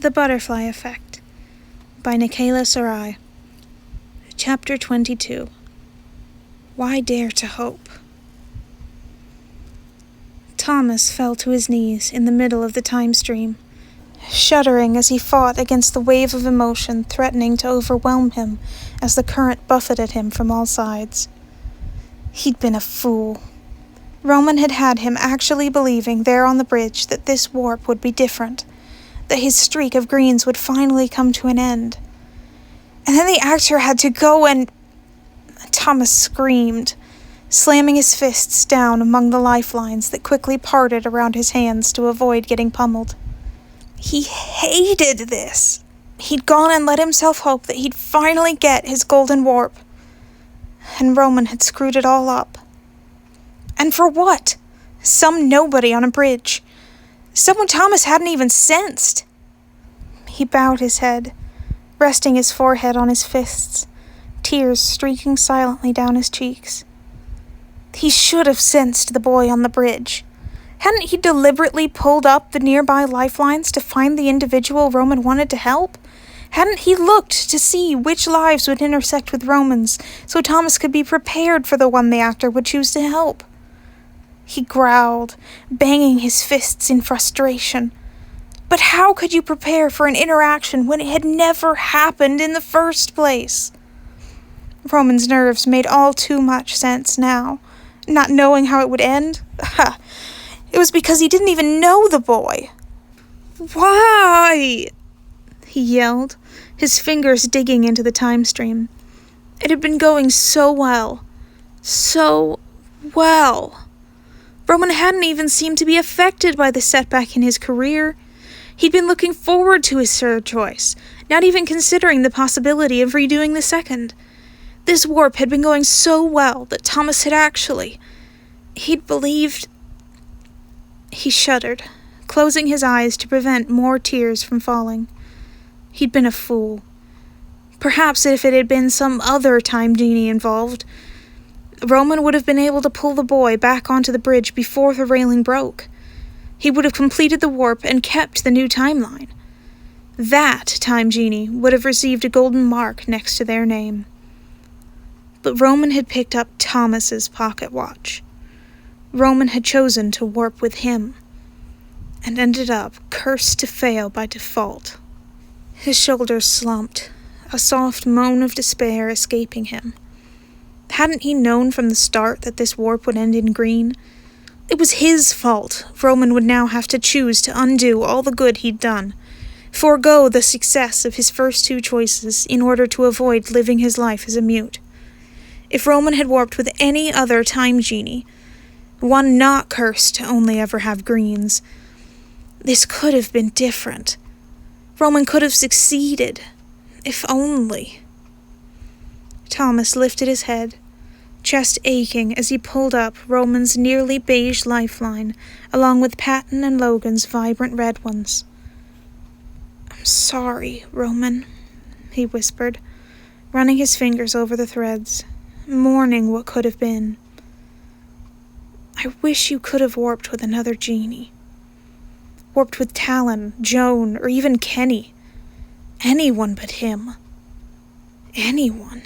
The Butterfly Effect by Nikayla Sarai. Chapter 22. Why Dare to Hope? Thomas fell to his knees in the middle of the time stream, shuddering as he fought against the wave of emotion threatening to overwhelm him as the current buffeted him from all sides. He'd been a fool. Roman had had him actually believing there on the bridge that this warp would be different, that his streak of greens would finally come to an end. And then the actor had to go and... Thomas screamed, slamming his fists down among the lifelines that quickly parted around his hands to avoid getting pummeled. He hated this. He'd gone and let himself hope that he'd finally get his golden warp. And Roman had screwed it all up. And for what? Some nobody on a bridge. Someone Thomas hadn't even sensed. He bowed his head, resting his forehead on his fists, tears streaking silently down his cheeks. He should have sensed the boy on the bridge. Hadn't he deliberately pulled up the nearby lifelines to find the individual Roman wanted to help? Hadn't he looked to see which lives would intersect with Roman's, so Thomas could be prepared for the one the actor would choose to help? He growled, banging his fists in frustration. But how could you prepare for an interaction when it had never happened in the first place? Roman's nerves made all too much sense now, not knowing how it would end. It was because he didn't even know the boy. Why? He yelled, his fingers digging into the time stream. It had been going so well. So well. Roman hadn't even seemed to be affected by the setback in his career. He'd been looking forward to his third choice, not even considering the possibility of redoing the second. This warp had been going so well that Thomas had actually... He'd believed... He shuddered, closing his eyes to prevent more tears from falling. He'd been a fool. Perhaps if it had been some other time genie involved, Roman would have been able to pull the boy back onto the bridge before the railing broke. He would have completed the warp and kept the new timeline. That time genie would have received a golden mark next to their name. But Roman had picked up Thomas's pocket watch. Roman had chosen to warp with him, and ended up cursed to fail by default. His shoulders slumped, a soft moan of despair escaping him. Hadn't he known from the start that this warp would end in green? It was his fault. Roman would now have to choose to undo all the good he'd done, forego the success of his first two choices in order to avoid living his life as a mute. If Roman had warped with any other time genie, one not cursed to only ever have greens, this could have been different. Roman could have succeeded, if only. Thomas lifted his head, chest aching as he pulled up Roman's nearly beige lifeline, along with Patton and Logan's vibrant red ones. "I'm sorry, Roman," he whispered, running his fingers over the threads, mourning what could have been. "I wish you could have warped with another genie. Warped with Talon, Joan, or even Kenny. Anyone but him. Anyone."